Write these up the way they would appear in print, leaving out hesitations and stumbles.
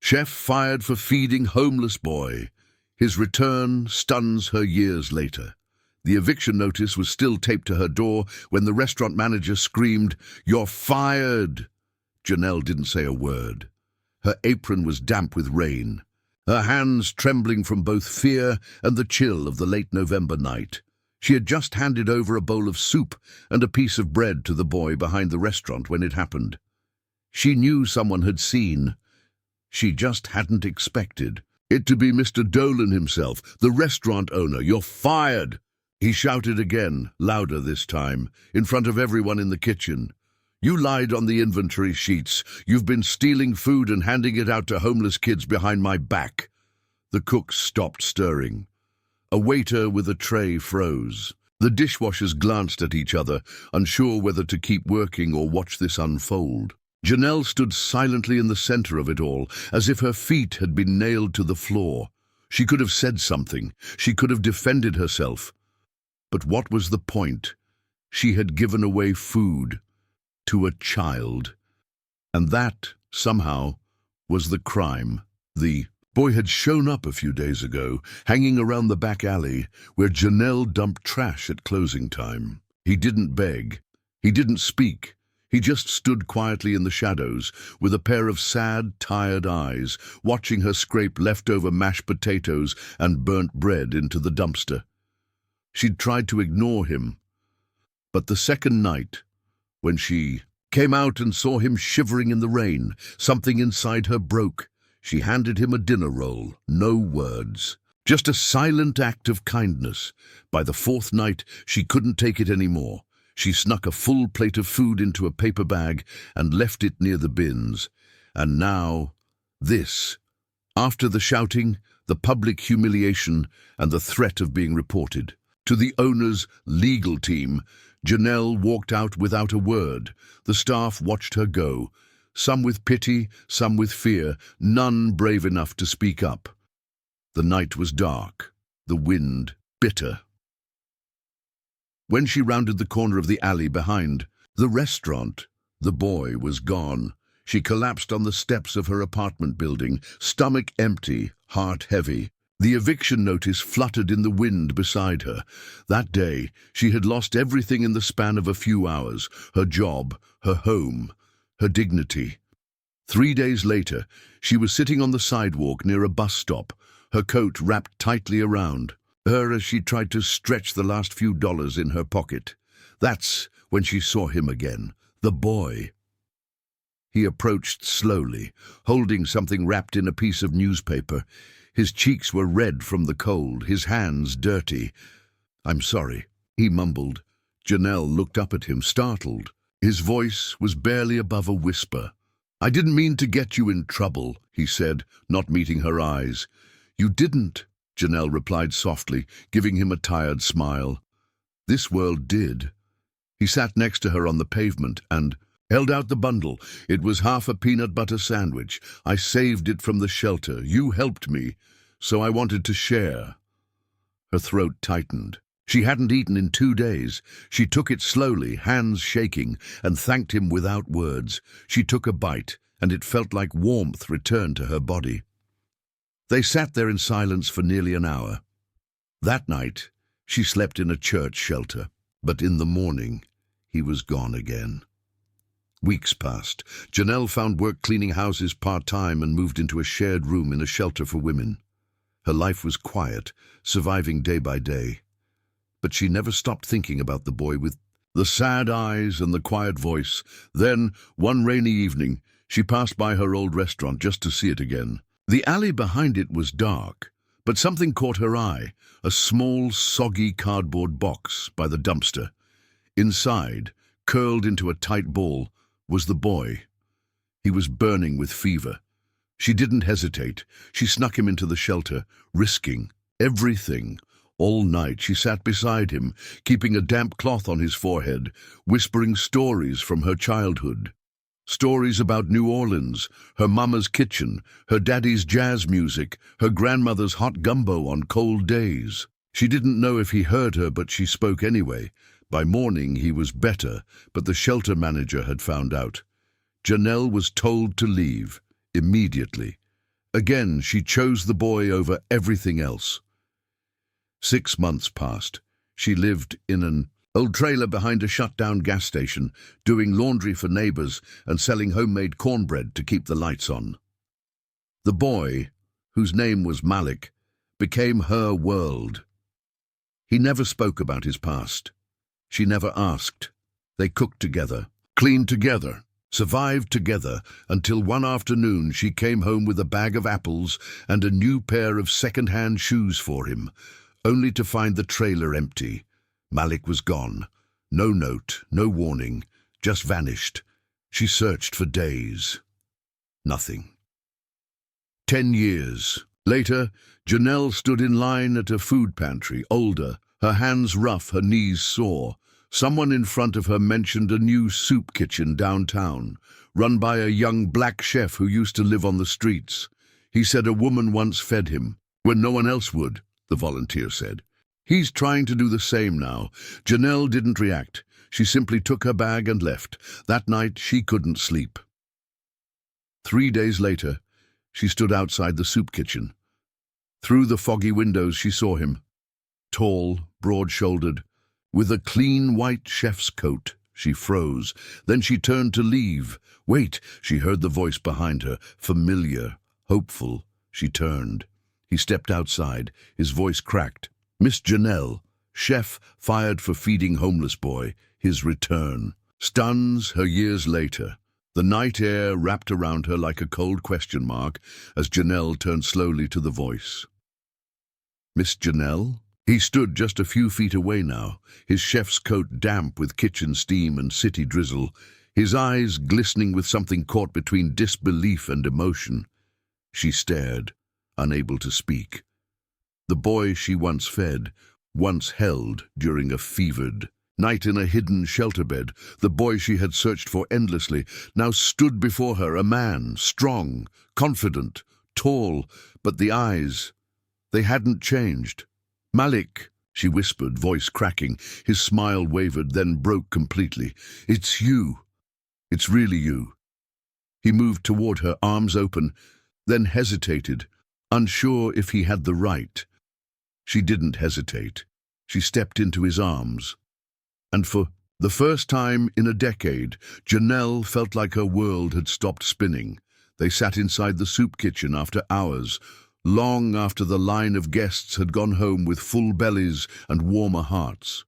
Chef fired for feeding homeless boy. His return stuns her years later. The eviction notice was still taped to her door when the restaurant manager screamed, "You're fired!" Janelle didn't say a word. Her apron was damp with rain, her hands trembling from both fear and the chill of the late November night. She had just handed over a bowl of soup and a piece of bread to the boy behind the restaurant when it happened. She knew someone had seen. She just hadn't expected it to be Mr. Dolan himself, the restaurant owner. "You're fired!" He shouted again, louder this time, in front of everyone in the kitchen. "You lied on the inventory sheets. You've been stealing food and handing it out to homeless kids behind my back." The cooks stopped stirring. A waiter with a tray froze. The dishwashers glanced at each other, unsure whether to keep working or watch this unfold. Janelle stood silently in the center of it all, as if her feet had been nailed to the floor. She could have said something. She could have defended herself. But what was the point? She had given away food to a child. And that, somehow, was the crime. The boy had shown up a few days ago, hanging around the back alley, where Janelle dumped trash at closing time. He didn't beg. He didn't speak. He just stood quietly in the shadows, with a pair of sad, tired eyes, watching her scrape leftover mashed potatoes and burnt bread into the dumpster. She'd tried to ignore him. But the second night, when she came out and saw him shivering in the rain, something inside her broke. She handed him a dinner roll, no words. Just a silent act of kindness. By the fourth night, she couldn't take it anymore. She snuck a full plate of food into a paper bag and left it near the bins. And now, this. After the shouting, the public humiliation, and the threat of being reported. To the owner's legal team, Janelle walked out without a word. The staff watched her go, some with pity, some with fear, none brave enough to speak up. The night was dark, the wind bitter. When she rounded the corner of the alley behind the restaurant, the boy was gone. She collapsed on the steps of her apartment building, stomach empty, heart heavy. The eviction notice fluttered in the wind beside her. That day, she had lost everything in the span of a few hours: her job, her home, her dignity. 3 days later, she was sitting on the sidewalk near a bus stop, her coat wrapped tightly around her as she tried to stretch the last few dollars in her pocket. That's when she saw him again, the boy. He approached slowly, holding something wrapped in a piece of newspaper. His cheeks were red from the cold, his hands dirty. "I'm sorry," he mumbled. Janelle looked up at him, startled. His voice was barely above a whisper. "I didn't mean to get you in trouble," he said, not meeting her eyes. "You didn't," Janelle replied softly, giving him a tired smile. "This world did." He sat next to her on the pavement and held out the bundle. It was half a peanut butter sandwich. "I saved it from the shelter. You helped me, so I wanted to share." Her throat tightened. She hadn't eaten in 2 days. She took it slowly, hands shaking, and thanked him without words. She took a bite, and it felt like warmth returned to her body. They sat there in silence for nearly an hour. That night, she slept in a church shelter, but in the morning, he was gone again. Weeks passed. Janelle found work cleaning houses part-time and moved into a shared room in a shelter for women. Her life was quiet, surviving day by day. But she never stopped thinking about the boy with the sad eyes and the quiet voice. Then, one rainy evening, she passed by her old restaurant just to see it again. The alley behind it was dark, but something caught her eye: a small, soggy cardboard box by the dumpster. Inside, curled into a tight ball, was the boy. He was burning with fever. She didn't hesitate. She snuck him into the shelter, risking everything. All night she sat beside him, keeping a damp cloth on his forehead, whispering stories from her childhood. Stories about New Orleans, her mama's kitchen, her daddy's jazz music, her grandmother's hot gumbo on cold days. She didn't know if he heard her, but she spoke anyway. By morning he was better, but the shelter manager had found out. Janelle was told to leave, immediately, Again, she chose the boy over everything else. 6 months passed. She lived in an old trailer behind a shut-down gas station, doing laundry for neighbors and selling homemade cornbread to keep the lights on. The boy, whose name was Malik, became her world. He never spoke about his past. She never asked. They cooked together, cleaned together, survived together, until one afternoon she came home with a bag of apples and a new pair of second-hand shoes for him, only to find the trailer empty. Malik was gone. No note, no warning, just vanished. She searched for days. Nothing. 10 years. Later, Janelle stood in line at a food pantry, older, her hands rough, her knees sore. Someone in front of her mentioned a new soup kitchen downtown, run by a young black chef who used to live on the streets. He said a woman once fed him, when no one else would, the volunteer said. He's trying to do the same now. Janelle didn't react. She simply took her bag and left. That night, she couldn't sleep. 3 days later, she stood outside the soup kitchen. Through the foggy windows, she saw him. Tall, broad-shouldered, with a clean white chef's coat. She froze. Then she turned to leave. Wait, she heard the voice behind her, familiar, hopeful. She turned. He stepped outside. His voice cracked. Miss Janelle, chef fired for feeding homeless boy, his return. Stuns her years later. The night air wrapped around her like a cold question mark as Janelle turned slowly to the voice. Miss Janelle? He stood just a few feet away now, his chef's coat damp with kitchen steam and city drizzle, his eyes glistening with something caught between disbelief and emotion. She stared, unable to speak. The boy she once fed, once held during a fevered night in a hidden shelter bed, the boy she had searched for endlessly, now stood before her, a man, strong, confident, tall, but the eyes, they hadn't changed. Malik, she whispered, voice cracking. His smile wavered, then broke completely. It's you. It's really you. He moved toward her, arms open, then hesitated, unsure if he had the right. She didn't hesitate. She stepped into his arms. And for the first time in a decade, Janelle felt like her world had stopped spinning. They sat inside the soup kitchen after hours, long after the line of guests had gone home with full bellies and warmer hearts.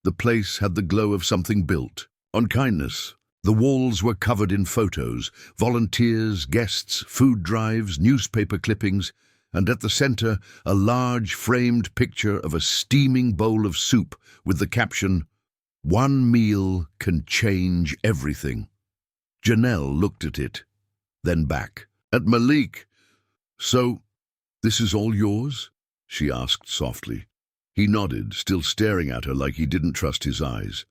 The place had the glow of something built on kindness. The walls were covered in photos, volunteers, guests, food drives, newspaper clippings, and at the center, a large framed picture of a steaming bowl of soup with the caption, "One meal can change everything." Janelle looked at it, then back at Malik. So, this is all yours? She asked softly. He nodded, still staring at her like he didn't trust his eyes.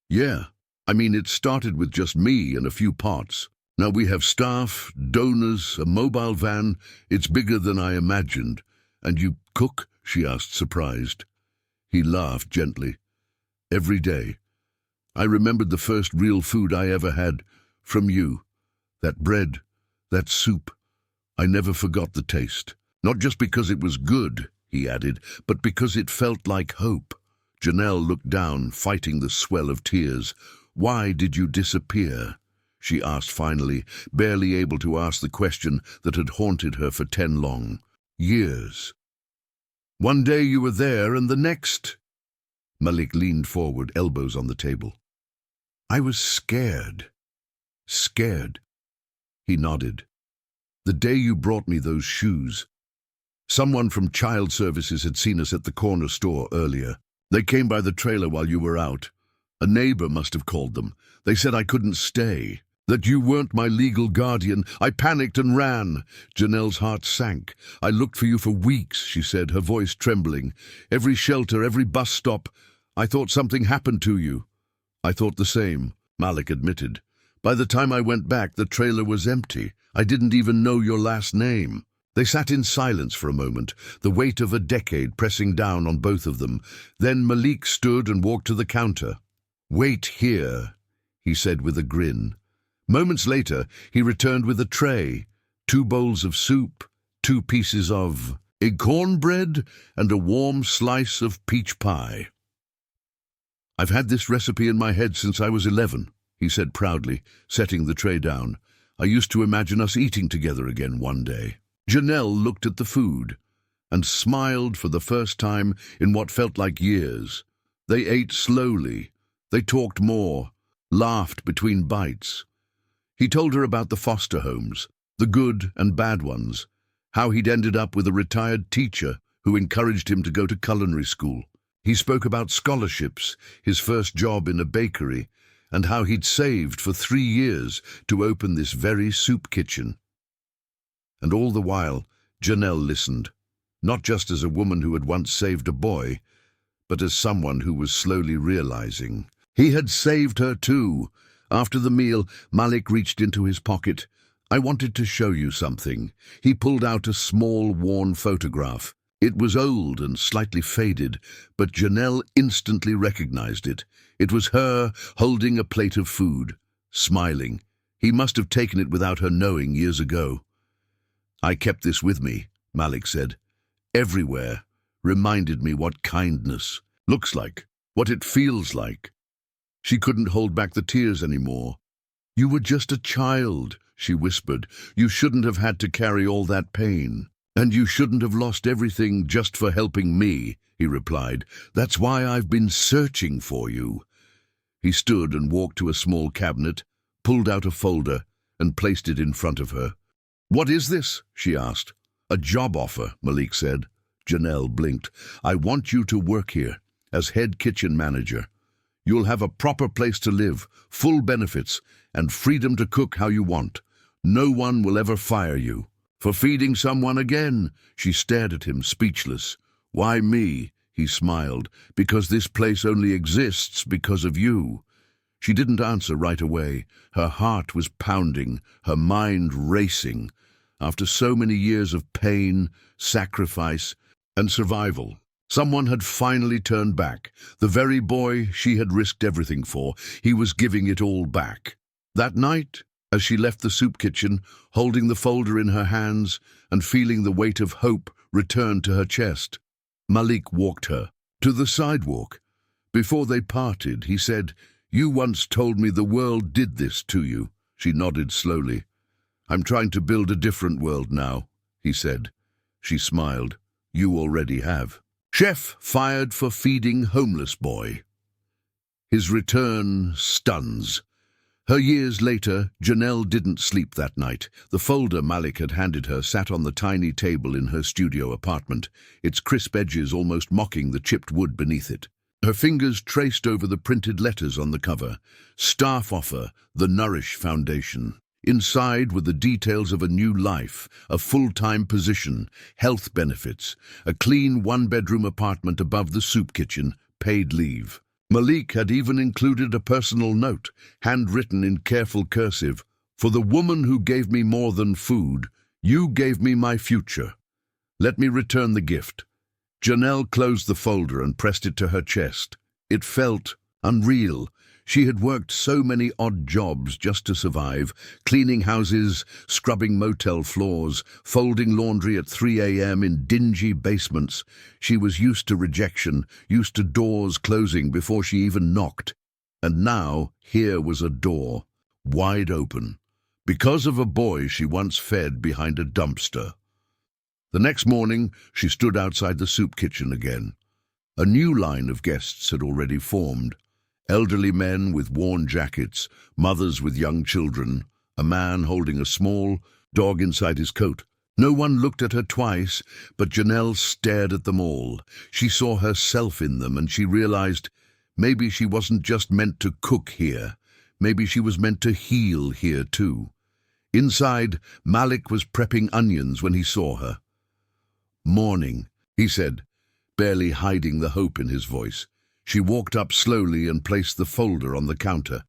Yeah, I mean, it started with just me and a few pots. Now we have staff, donors, a mobile van. It's bigger than I imagined. And you cook? She asked, surprised. He laughed gently. Every day. I remembered the first real food I ever had from you. That bread, that soup. I never forgot the taste. Not just because it was good, he added, but because it felt like hope. Janelle looked down, fighting the swell of tears. Why did you disappear? She asked finally, barely able to ask the question that had haunted her for 10 long years. One day you were there and the next. Malik leaned forward, elbows on the table. I was scared. Scared. He nodded. The day you brought me those shoes. Someone from child services had seen us at the corner store earlier. They came by the trailer while you were out. A neighbor must have called them. They said I couldn't stay, that you weren't my legal guardian. I panicked and ran. Janelle's heart sank. I looked for you for weeks, she said, her voice trembling. Every shelter, every bus stop. I thought something happened to you. I thought the same, Malik admitted. By the time I went back, the trailer was empty. I didn't even know your last name. They sat in silence for a moment, the weight of a decade pressing down on both of them. Then Malik stood and walked to the counter. Wait here, he said with a grin. Moments later, he returned with a tray, 2 bowls of soup, 2 pieces of egg cornbread, and a warm slice of peach pie. "I've had this recipe in my head since I was 11, he said proudly, setting the tray down. "I used to imagine us eating together again one day." Janelle looked at the food and smiled for the first time in what felt like years. They ate slowly. They talked more, laughed between bites. He told her about the foster homes, the good and bad ones, how he'd ended up with a retired teacher who encouraged him to go to culinary school. He spoke about scholarships, his first job in a bakery, and how he'd saved for 3 years to open this very soup kitchen. And all the while, Janelle listened, not just as a woman who had once saved a boy, but as someone who was slowly realizing he had saved her too. After the meal, Malik reached into his pocket. "I wanted to show you something." He pulled out a small, worn photograph. It was old and slightly faded, but Janelle instantly recognized it. It was her holding a plate of food, smiling. He must have taken it without her knowing years ago. "I kept this with me," Malik said. "Everywhere. Reminded me what kindness looks like, what it feels like." She couldn't hold back the tears anymore. "You were just a child," she whispered. "You shouldn't have had to carry all that pain. And you shouldn't have lost everything just for helping me," he replied. "That's why I've been searching for you." He stood and walked to a small cabinet, pulled out a folder, and placed it in front of her. "What is this?" she asked. "A job offer," Malik said. Janelle blinked. "I want you to work here as head kitchen manager. You'll have a proper place to live, full benefits, and freedom to cook how you want. No one will ever fire you." "For feeding someone again?" She stared at him, speechless. "Why me?" He smiled. "Because this place only exists because of you." She didn't answer right away. Her heart was pounding, her mind racing. After so many years of pain, sacrifice, and survival, someone had finally turned back. The very boy she had risked everything for, he was giving it all back. That night, as she left the soup kitchen, holding the folder in her hands and feeling the weight of hope return to her chest, Malik walked her to the sidewalk. Before they parted, he said, "You once told me the world did this to you." She nodded slowly. "I'm trying to build a different world now," he said. She smiled. "You already have." Chef fired for feeding homeless boy. His return stuns. Her years later, Janelle didn't sleep that night. The folder Malik had handed her sat on the tiny table in her studio apartment, its crisp edges almost mocking the chipped wood beneath it. Her fingers traced over the printed letters on the cover. Staff offer, the Nourish Foundation. Inside were the details of a new life, a full-time position, health benefits, a clean 1-bedroom apartment above the soup kitchen, paid leave. Malik had even included a personal note, handwritten in careful cursive. "For the woman who gave me more than food, you gave me my future. Let me return the gift." Janelle closed the folder and pressed it to her chest. It felt unreal. She had worked so many odd jobs just to survive, cleaning houses, scrubbing motel floors, folding laundry at 3 a.m. in dingy basements. She was used to rejection, used to doors closing before she even knocked. And now, here was a door, wide open, because of a boy she once fed behind a dumpster. The next morning, she stood outside the soup kitchen again. A new line of guests had already formed. Elderly men with worn jackets, mothers with young children, a man holding a small dog inside his coat. No one looked at her twice, but Janelle stared at them all. She saw herself in them, and she realized maybe she wasn't just meant to cook here. Maybe she was meant to heal here too. Inside, Malik was prepping onions when he saw her. "Morning," he said, barely hiding the hope in his voice. She walked up slowly and placed the folder on the counter.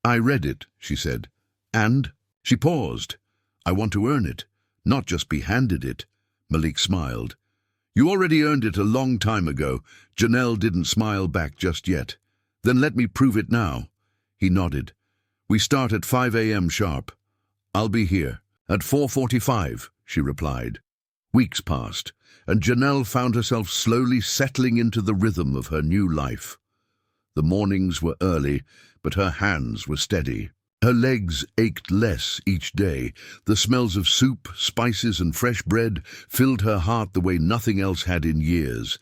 "I read it," she said. "And?" She paused. "I want to earn it, not just be handed it." Malik smiled. "You already earned it a long time ago." Janelle didn't smile back just yet. "Then let me prove it now." He nodded. "We start at 5 a.m. sharp. I'll be here." At 4:45, she replied. Weeks passed, and Janelle found herself slowly settling into the rhythm of her new life. The mornings were early, but her hands were steady. Her legs ached less each day. The smells of soup, spices, and fresh bread filled her heart the way nothing else had in years.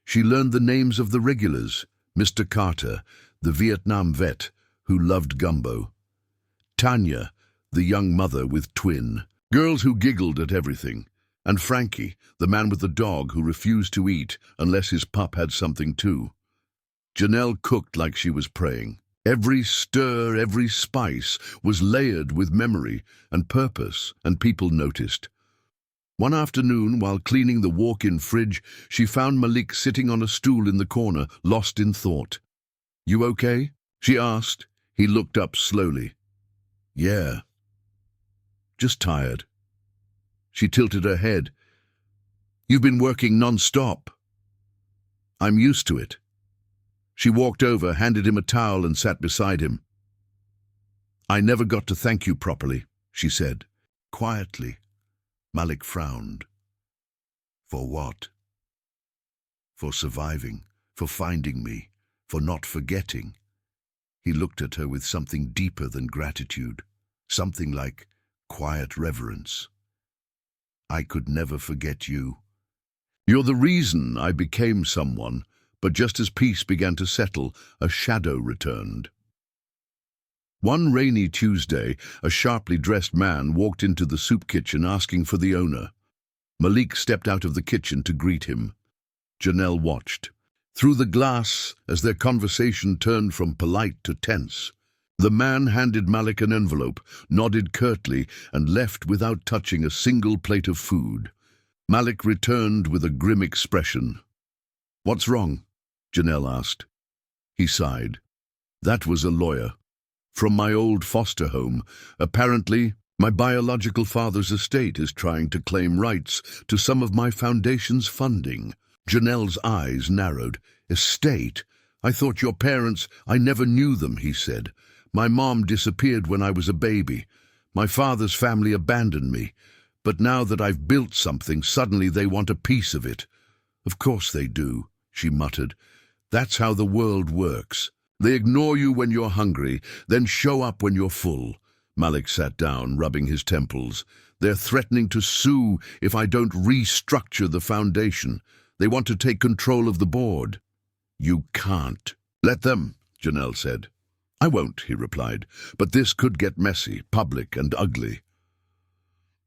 She learned the names of the regulars: Mr. Carter, the Vietnam vet who loved gumbo; Tanya, the young mother with twin, girls who giggled at everything; and Frankie, the man with the dog who refused to eat unless his pup had something too. Janelle cooked like she was praying. Every stir, every spice was layered with memory and purpose, and people noticed. One afternoon, while cleaning the walk-in fridge, she found Malik sitting on a stool in the corner, lost in thought. "You okay?" she asked. He looked up slowly. "Yeah. Just tired." She tilted her head. "You've been working non-stop." "I'm used to it." She walked over, handed him a towel, and sat beside him. "I never got to thank you properly," she said, quietly. Malik frowned. "For what?" "For surviving, for finding me, for not forgetting." He looked at her with something deeper than gratitude, something like quiet reverence. "I could never forget you. You're the reason I became someone." But just as peace began to settle, a shadow returned. One rainy Tuesday, a sharply dressed man walked into the soup kitchen asking for the owner. Malik stepped out of the kitchen to greet him. Janelle watched. Through the glass, as their conversation turned from polite to tense, the man handed Malik an envelope, nodded curtly, and left without touching a single plate of food. Malik returned with a grim expression. "What's wrong?" Janelle asked. He sighed. "That was a lawyer. From my old foster home. Apparently, my biological father's estate is trying to claim rights to some of my foundation's funding." Janelle's eyes narrowed. "Estate? I thought your parents—" "I never knew them," he said. "My mom disappeared when I was a baby. My father's family abandoned me. But now that I've built something, suddenly they want a piece of it." "Of course they do," she muttered. "That's how the world works. They ignore you when you're hungry, then show up when you're full." Malik sat down, rubbing his temples. "They're threatening to sue if I don't restructure the foundation. They want to take control of the board." "You can't." "Let them," Janelle said. "I won't," he replied. "But this could get messy, public, and ugly."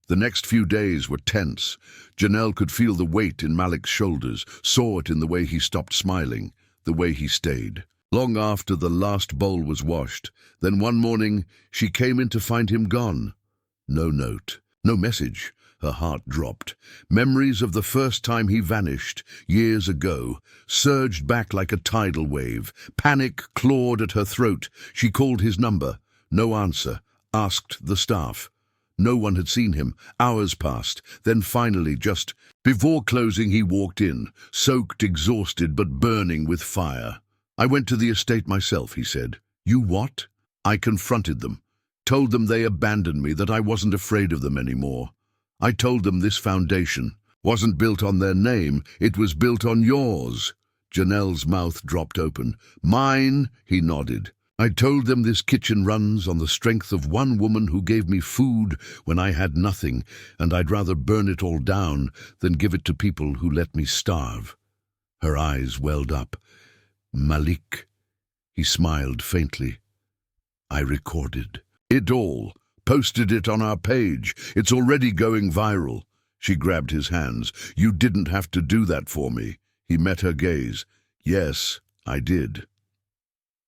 The next few days were tense. Janelle could feel the weight in Malik's shoulders, saw it in the way he stopped smiling, the way he stayed. Long after the last bowl was washed, then one morning she came in to find him gone. No note, no message. Her heart dropped. Memories of the first time he vanished, years ago, surged back like a tidal wave. Panic clawed at her throat. She called his number. No answer. Asked the staff. No one had seen him. Hours passed. Then finally, just before closing, he walked in, soaked, exhausted, but burning with fire. "I went to the estate myself," he said. "You what?" "I confronted them. Told them they abandoned me, that I wasn't afraid of them anymore. I told them this foundation wasn't built on their name, it was built on yours." Janelle's mouth dropped open. "Mine," he nodded. "I told them this kitchen runs on the strength of one woman who gave me food when I had nothing, and I'd rather burn it all down than give it to people who let me starve." Her eyes welled up. "Malik," he smiled faintly. "I recorded it all, posted it on our page. It's already going viral." She grabbed his hands. "You didn't have to do that for me." He met her gaze. "Yes, I did."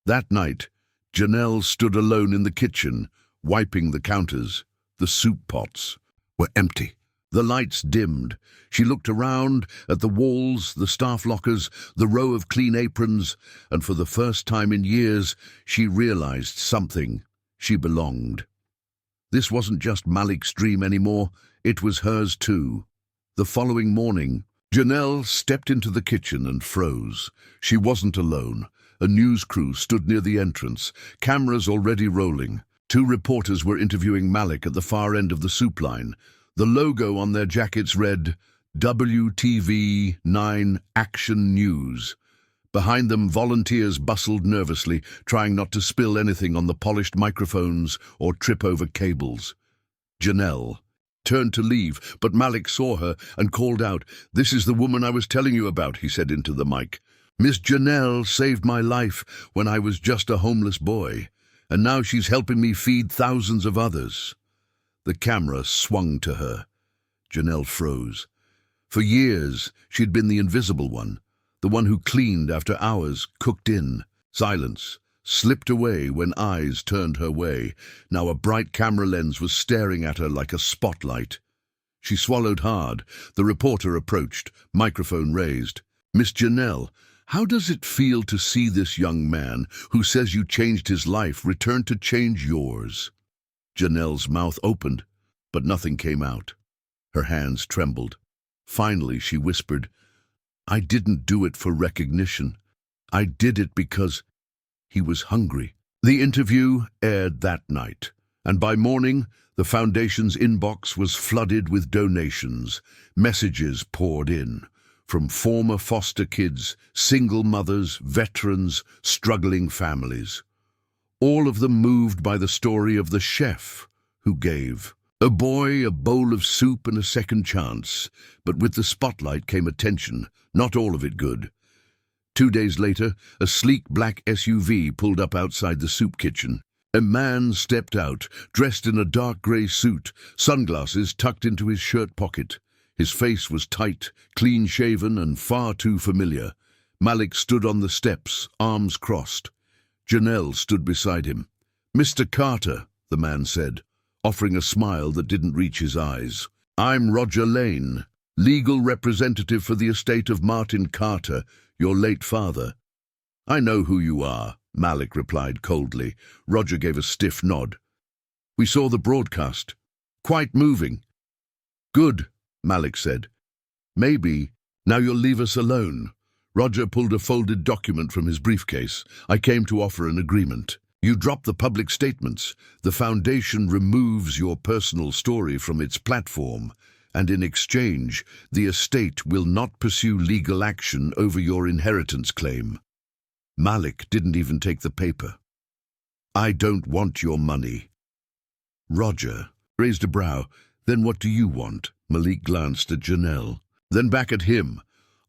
That night, Janelle stood alone in the kitchen, wiping the counters. The soup pots were empty. The lights dimmed. She looked around at the walls, the staff lockers, the row of clean aprons, and for the first time in years, she realized something. She belonged. This wasn't just Malik's dream anymore, it was hers too. The following morning, Janelle stepped into the kitchen and froze. She wasn't alone. A news crew stood near the entrance, cameras already rolling. Two reporters were interviewing Malik at the far end of the soup line. The logo on their jackets read, WTV9 Action News. Behind them, volunteers bustled nervously, trying not to spill anything on the polished microphones or trip over cables. Janelle turned to leave, but Malik saw her and called out, "This is the woman I was telling you about," he said into the mic. "Miss Janelle saved my life when I was just a homeless boy, and now she's helping me feed thousands of others." The camera swung to her. Janelle froze. For years, she'd been the invisible one, the one who cleaned after hours, cooked in. Silence slipped away when eyes turned her way. Now a bright camera lens was staring at her like a spotlight. She swallowed hard. The reporter approached, microphone raised. "Miss Janelle, how does it feel to see this young man, who says you changed his life, return to change yours?" Janelle's mouth opened, but nothing came out. Her hands trembled. Finally, she whispered, "I didn't do it for recognition. I did it because he was hungry." The interview aired that night, and by morning, the Foundation's inbox was flooded with donations. Messages poured in, from former foster kids, single mothers, veterans, struggling families. All of them moved by the story of the chef who gave. A boy, a bowl of soup and a second chance. But with the spotlight came attention, not all of it good. 2 days later, a sleek black SUV pulled up outside the soup kitchen. A man stepped out, dressed in a dark grey suit, sunglasses tucked into his shirt pocket. His face was tight, clean-shaven and far too familiar. Malik stood on the steps, arms crossed. Janelle stood beside him. "Mr. Carter," the man said, offering a smile that didn't reach his eyes. "I'm Roger Lane, legal representative for the estate of Martin Carter, your late father." "I know who you are," Malik replied coldly. Roger gave a stiff nod. "We saw the broadcast. Quite moving." "Good," Malik said. "Maybe now you'll leave us alone." Roger pulled a folded document from his briefcase. "I came to offer an agreement. You drop the public statements. The Foundation removes your personal story from its platform, and in exchange, the estate will not pursue legal action over your inheritance claim." Malik didn't even take the paper. "I don't want your money." Roger raised a brow. "Then what do you want?" Malik glanced at Janelle. Then back at him.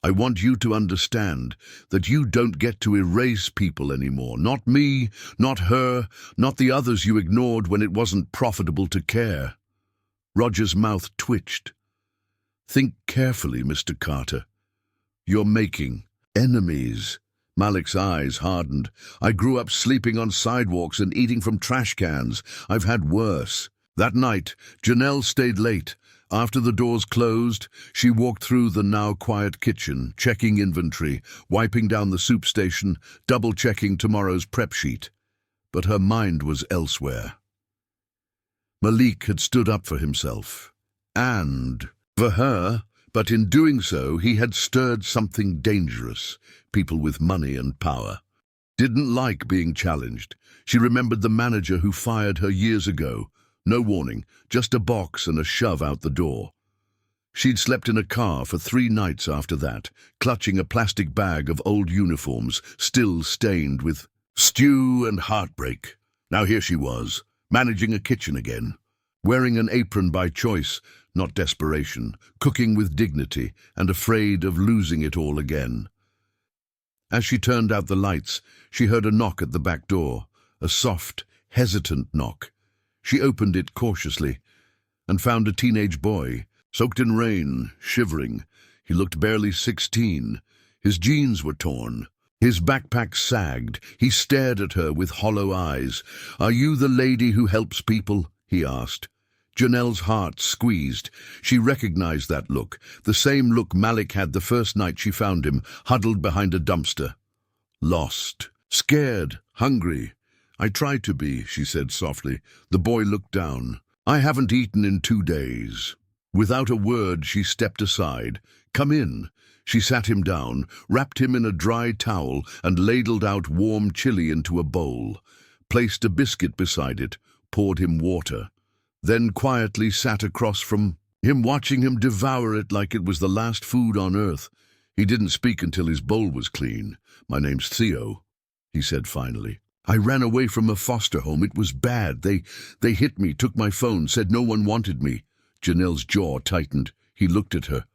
"I want you to understand that you don't get to erase people anymore. Not me, not her, not the others you ignored when it wasn't profitable to care." Roger's mouth twitched. "Think carefully, Mr. Carter. You're making enemies." Malik's eyes hardened. "I grew up sleeping on sidewalks and eating from trash cans. I've had worse." That night, Janelle stayed late. After the doors closed, she walked through the now quiet kitchen, checking inventory, wiping down the soup station, double-checking tomorrow's prep sheet. But her mind was elsewhere. Malik had stood up for himself. And for her, but in doing so, he had stirred something dangerous. People with money and power didn't like being challenged. She remembered the manager who fired her years ago. No warning, just a box and a shove out the door. She'd slept in a car for 3 nights after that, clutching a plastic bag of old uniforms, still stained with stew and heartbreak. Now here she was, managing a kitchen again, wearing an apron by choice, not desperation, cooking with dignity, and afraid of losing it all again. As she turned out the lights, she heard a knock at the back door, a soft, hesitant knock. She opened it cautiously and found a teenage boy, soaked in rain, shivering. He looked barely 16. His jeans were torn. His backpack sagged. He stared at her with hollow eyes. "Are you the lady who helps people?" he asked. Janelle's heart squeezed. She recognized that look, the same look Malik had the first night she found him, huddled behind a dumpster. Lost, scared, hungry. "I tried to be," she said softly. The boy looked down. "I haven't eaten in 2 days." Without a word, she stepped aside. "Come in." She sat him down, wrapped him in a dry towel, and ladled out warm chili into a bowl. Placed a biscuit beside it, poured him water, then quietly sat across from him, watching him devour it like it was the last food on earth. He didn't speak until his bowl was clean. "My name's Theo," he said finally. "I ran away from a foster home. It was bad. They hit me, took my phone, said no one wanted me." Janelle's jaw tightened. He looked at her.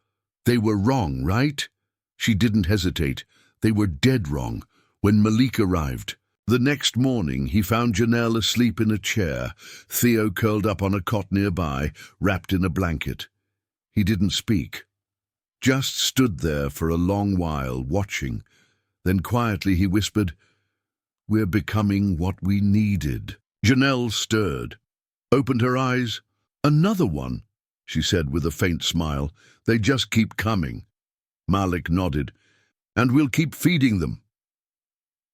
"They were wrong, right?" She didn't hesitate. They were dead wrong. When Malik arrived, the next morning, he found Janelle asleep in a chair, Theo curled up on a cot nearby, wrapped in a blanket. He didn't speak, just stood there for a long while, watching. Then quietly he whispered, "We're becoming what we needed." Janelle stirred, opened her eyes. "Another one," she said with a faint smile. "They just keep coming." Malik nodded. "And we'll keep feeding them."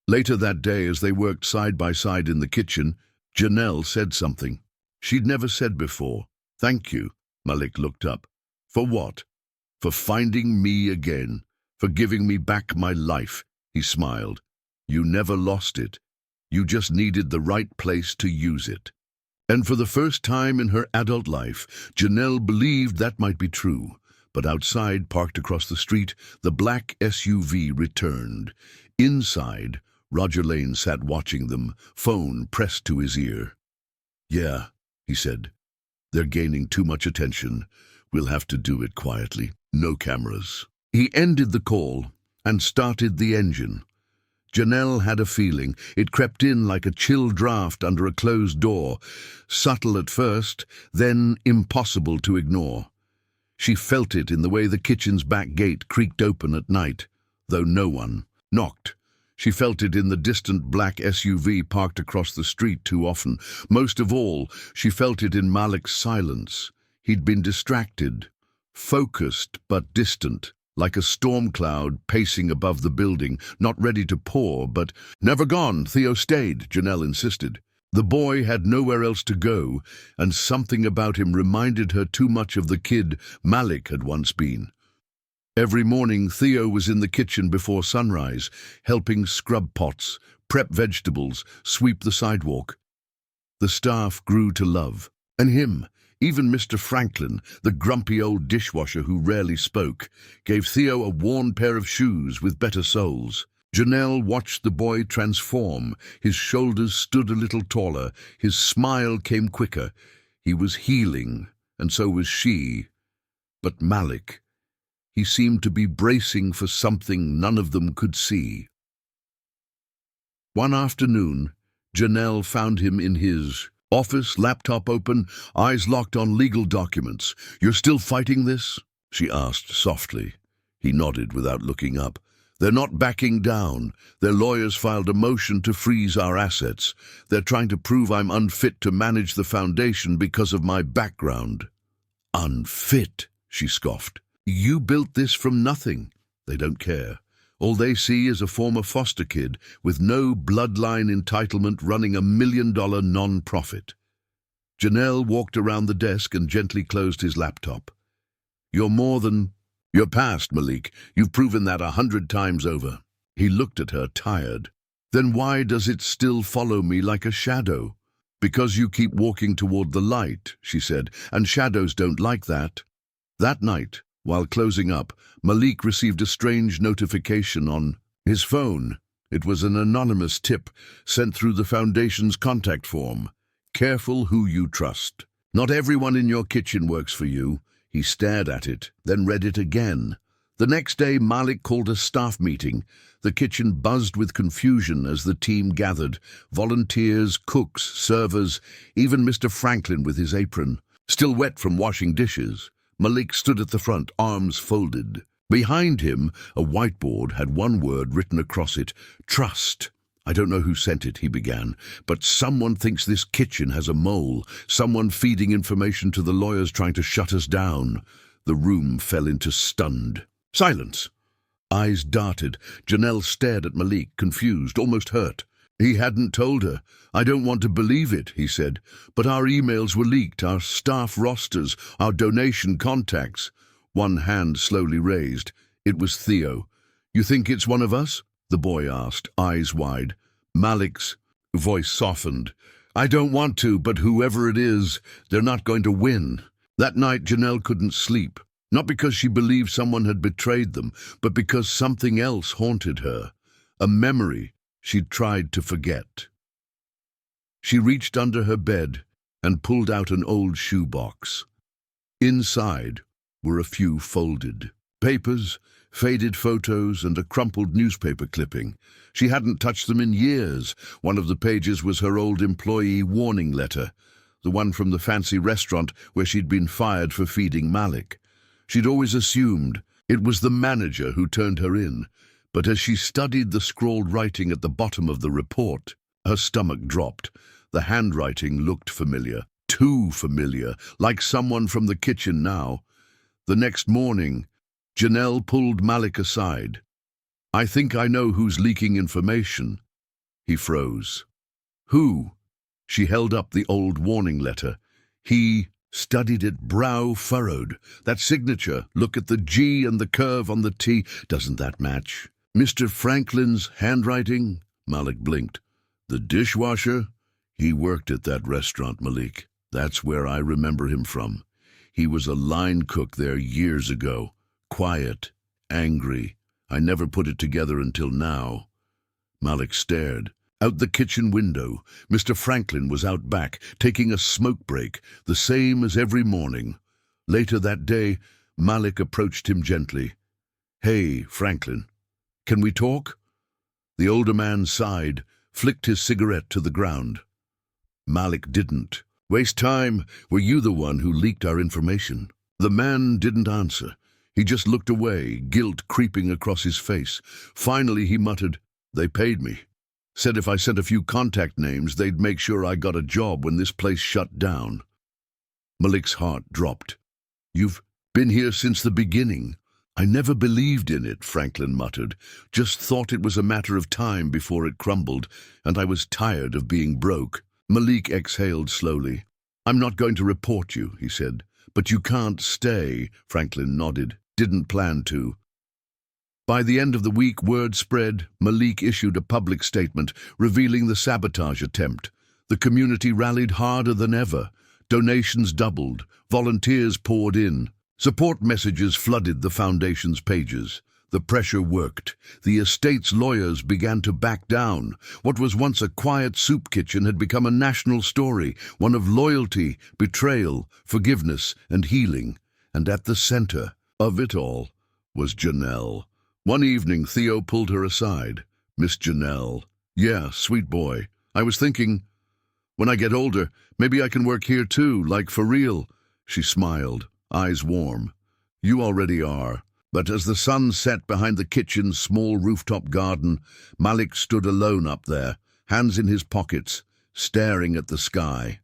Later that day, as they worked side by side in the kitchen, Janelle said something she'd never said before. "Thank you." Malik looked up. "For what?" "For finding me again, for giving me back my life." He smiled. "You never lost it. You just needed the right place to use it." And for the first time in her adult life, Janelle believed that might be true. But outside, parked across the street, the black SUV returned. Inside, Roger Lane sat watching them, phone pressed to his ear. "Yeah," he said. "They're gaining too much attention. We'll have to do it quietly. No cameras." He ended the call and started the engine. Janelle had a feeling. It crept in like a chill draft under a closed door, subtle at first, then impossible to ignore. She felt it in the way the kitchen's back gate creaked open at night, though no one knocked. She felt it in the distant black SUV parked across the street too often. Most of all, she felt it in Malik's silence. He'd been distracted, focused but distant, like a storm cloud pacing above the building, not ready to pour, but "Never gone, Theo stayed," Janelle insisted. The boy had nowhere else to go, and something about him reminded her too much of the kid Malik had once been. Every morning, Theo was in the kitchen before sunrise, helping scrub pots, prep vegetables, sweep the sidewalk. The staff grew to love, and him. Even Mr. Franklin, the grumpy old dishwasher who rarely spoke, gave Theo a worn pair of shoes with better soles. Janelle watched the boy transform. His shoulders stood a little taller. His smile came quicker. He was healing, and so was she. But Malik, he seemed to be bracing for something none of them could see. One afternoon, Janelle found him in his office, laptop open, eyes locked on legal documents. "You're still fighting this?" she asked softly. He nodded without looking up. "They're not backing down. Their lawyers filed a motion to freeze our assets. They're trying to prove I'm unfit to manage the foundation because of my background." "Unfit?" she scoffed. "You built this from nothing." "They don't care. All they see is a former foster kid with no bloodline entitlement running $1 million non-profit." Janelle walked around the desk and gently closed his laptop. "You're more than... You're past, Malik. You've proven that 100 times over." He looked at her, tired. "Then why does it still follow me like a shadow?" "Because you keep walking toward the light," she said, "and shadows don't like that." That night, while closing up, Malik received a strange notification on his phone. It was an anonymous tip sent through the Foundation's contact form. "Careful who you trust. Not everyone in your kitchen works for you." He stared at it, then read it again. The next day, Malik called a staff meeting. The kitchen buzzed with confusion as the team gathered. Volunteers, cooks, servers, even Mr. Franklin with his apron, still wet from washing dishes. Malik stood at the front, arms folded. Behind him, a whiteboard had one word written across it: "Trust." "I don't know who sent it," he began, "but someone thinks this kitchen has a mole, someone feeding information to the lawyers trying to shut us down." The room fell into stunned silence. Eyes darted. Janelle stared at Malik, confused, almost hurt. He hadn't told her. "I don't want to believe it," he said, "but our emails were leaked, our staff rosters, our donation contacts." One hand slowly raised. It was Theo. "You think it's one of us?" the boy asked, eyes wide. Malik's voice softened. I don't want to, but whoever it is, they're not going to win. That night, Janelle couldn't sleep, not because she believed someone had betrayed them, but because something else haunted her, a memory she'd tried to forget. She reached under her bed and pulled out an old shoebox. Inside were a few folded papers, faded photos, and a crumpled newspaper clipping. She hadn't touched them in years. One of the pages was her old employee warning letter, the one from the fancy restaurant where she'd been fired for feeding Malik. She'd always assumed it was the manager who turned her in, but as she studied the scrawled writing at the bottom of the report, her stomach dropped. The handwriting looked familiar, too familiar, like someone from the kitchen now. The next morning, Janelle pulled Malik aside. "I think I know who's leaking information." He froze. "Who?" She held up the old warning letter. He studied it, brow furrowed. "That signature, look at the G and the curve on the T. Doesn't that match?" "Mr. Franklin's handwriting?" Malik blinked. "The dishwasher? He worked at that restaurant, Malik. That's where I remember him from. He was a line cook there years ago. Quiet, angry. I never put it together until now." Malik stared. Out the kitchen window, Mr. Franklin was out back, taking a smoke break, the same as every morning. Later that day, Malik approached him gently. "Hey, Franklin, can we talk?" The older man sighed, flicked his cigarette to the ground. Malik didn't. "Waste time. Were you the one who leaked our information?" The man didn't answer. He just looked away, guilt creeping across his face. Finally he muttered, "They paid me. Said if I sent a few contact names, they'd make sure I got a job when this place shut down." Malik's heart dropped. "You've been here since the beginning." "I never believed in it," Franklin muttered. "Just thought it was a matter of time before it crumbled, and I was tired of being broke." Malik exhaled slowly. "I'm not going to report you," he said. "But you can't stay." Franklin nodded. "Didn't plan to." By the end of the week, word spread. Malik issued a public statement revealing the sabotage attempt. The community rallied harder than ever. Donations doubled. Volunteers poured in. Support messages flooded the foundation's pages. The pressure worked. The estate's lawyers began to back down. What was once a quiet soup kitchen had become a national story, one of loyalty, betrayal, forgiveness, and healing. And at the center of it all was Janelle. One evening, Theo pulled her aside. "Miss Janelle." "Yeah, sweet boy. I was thinking, when I get older, maybe I can work here too, like for real." She smiled, eyes warm. "You already are." But as the sun set behind the kitchen's small rooftop garden, Malik stood alone up there, hands in his pockets, staring at the sky.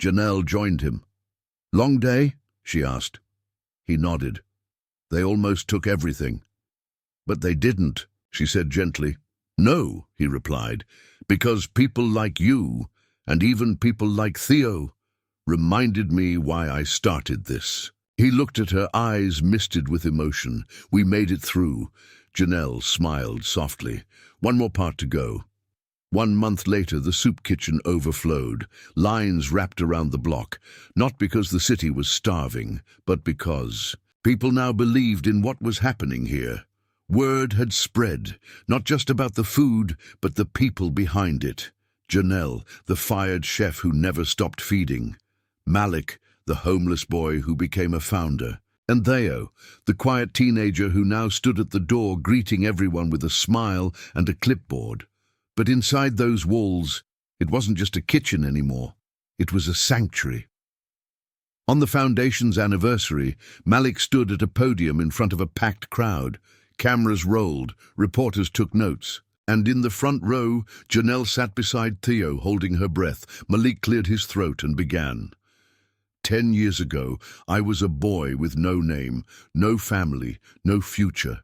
Janelle joined him. "Long day?" she asked. He nodded. "They almost took everything." "But they didn't," she said gently. "No," he replied, "because people like you, and even people like Theo, reminded me why I started this." He looked at her, eyes misted with emotion. "We made it through." Janelle smiled softly. "One more part to go." 1 month later, the soup kitchen overflowed. Lines wrapped around the block, not because the city was starving, but because people now believed in what was happening here. Word had spread, not just about the food, but the people behind it. Janelle, the fired chef who never stopped feeding. Malik, the homeless boy who became a founder. And Theo, the quiet teenager who now stood at the door greeting everyone with a smile and a clipboard. But inside those walls, it wasn't just a kitchen anymore. It was a sanctuary. On the foundation's anniversary, Malik stood at a podium in front of a packed crowd. Cameras rolled, reporters took notes. And in the front row, Janelle sat beside Theo, holding her breath. Malik cleared his throat and began. 10 years ago, I was a boy with no name, no family, no future.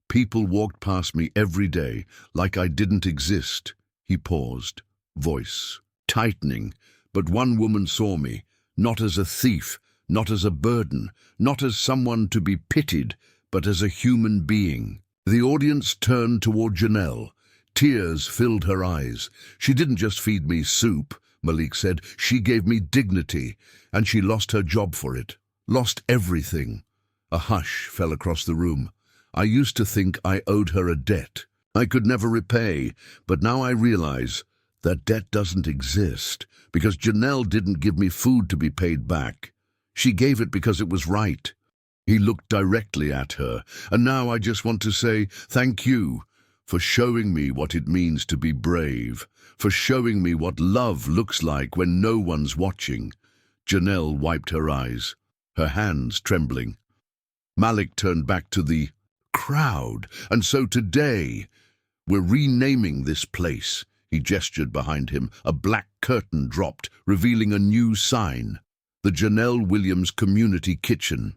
People walked past me every day, like I didn't exist." He paused, voice tightening. "But one woman saw me, not as a thief, not as a burden, not as someone to be pitied, but as a human being." The audience turned toward Janelle. Tears filled her eyes. "She didn't just feed me soup," Malik said. She gave me dignity, and she lost her job for it. Lost everything. A hush fell across the room. I used to think I owed her a debt I could never repay, but now I realize that debt doesn't exist because Janelle didn't give me food to be paid back. She gave it because it was right. He looked directly at her, and now I just want to say thank you for showing me what it means to be brave, for showing me what love looks like when no one's watching. Janelle wiped her eyes, her hands trembling. Malik turned back to the crowd, and so today we're renaming this place. He gestured behind him. A black curtain dropped, revealing a new sign. The Janelle Williams Community Kitchen.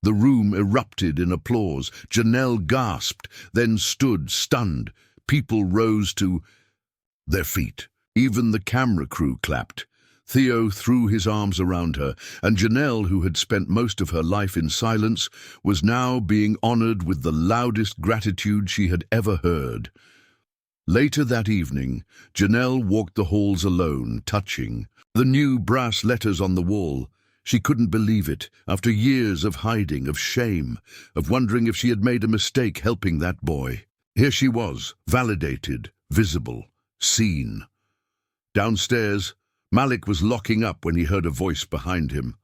The room erupted in applause. Janelle gasped, then stood stunned. People rose to their feet. Even the camera crew clapped. Theo threw his arms around her, and Janelle, who had spent most of her life in silence, was now being honored with the loudest gratitude she had ever heard. Later that evening, Janelle walked the halls alone, touching the new brass letters on the wall. She couldn't believe it, after years of hiding, of shame, of wondering if she had made a mistake helping that boy. Here she was, validated, visible, seen. Downstairs, Malik was locking up when he heard a voice behind him.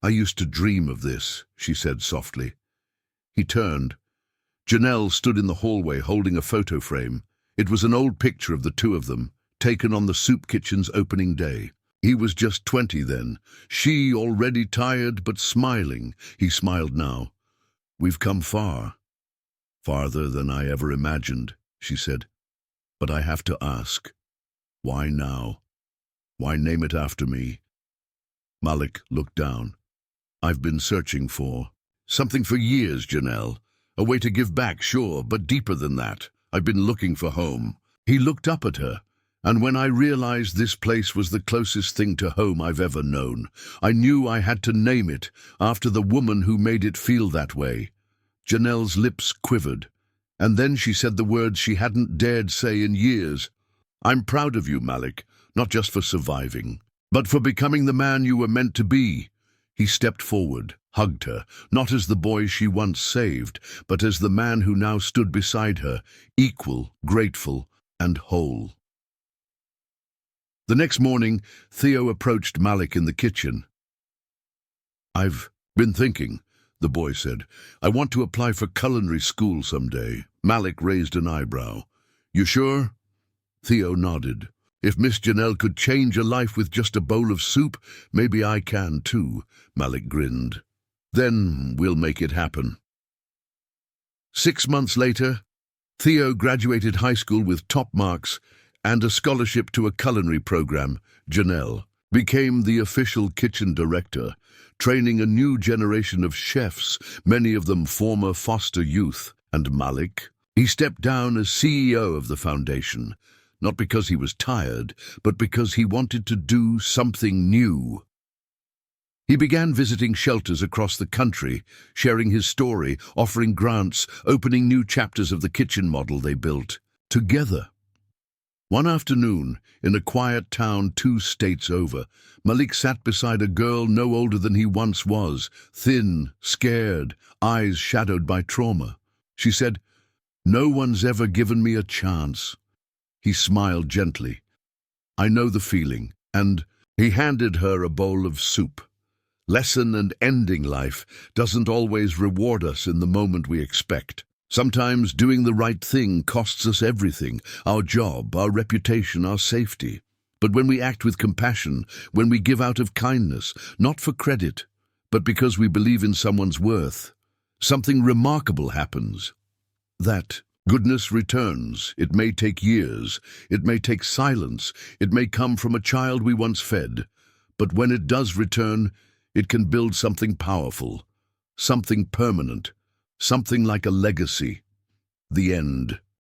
I used to dream of this, she said softly. He turned. Janelle stood in the hallway holding a photo frame. It was an old picture of the two of them, taken on the soup kitchen's opening day. He was just 20 then, she already tired but smiling. He smiled now. We've come far. Farther than I ever imagined, she said. But I have to ask, why now? Why name it after me? Malik looked down. I've been searching for something for years, Janelle. A way to give back, sure, but deeper than that. I've been looking for home. He looked up at her, and when I realized this place was the closest thing to home I've ever known, I knew I had to name it after the woman who made it feel that way. Janelle's lips quivered, and then she said the words she hadn't dared say in years. I'm proud of you, Malik, not just for surviving, but for becoming the man you were meant to be. He stepped forward, hugged her, not as the boy she once saved, but as the man who now stood beside her, equal, grateful, and whole. The next morning, Theo approached Malik in the kitchen. I've been thinking, the boy said. I want to apply for culinary school someday. Malik raised an eyebrow. You sure? Theo nodded. If Miss Janelle could change a life with just a bowl of soup, maybe I can too, Malik grinned. Then we'll make it happen. 6 months later, Theo graduated high school with top marks and a scholarship to a culinary program. Janelle became the official kitchen director, training a new generation of chefs, many of them former foster youth. And Malik, he stepped down as CEO of the foundation, not because he was tired, but because he wanted to do something new. He began visiting shelters across the country, sharing his story, offering grants, opening new chapters of the kitchen model they built together. One afternoon, in a quiet town 2 states over, Malik sat beside a girl no older than he once was, thin, scared, eyes shadowed by trauma. She said, "No one's ever given me a chance." He smiled gently. I know the feeling, and he handed her a bowl of soup. Lesson and ending life doesn't always reward us in the moment we expect. Sometimes doing the right thing costs us everything, our job, our reputation, our safety. But when we act with compassion, when we give out of kindness, not for credit, but because we believe in someone's worth, something remarkable happens. That goodness returns. It may take years, it may take silence, it may come from a child we once fed, but when it does return, it can build something powerful, something permanent, something like a legacy. The end.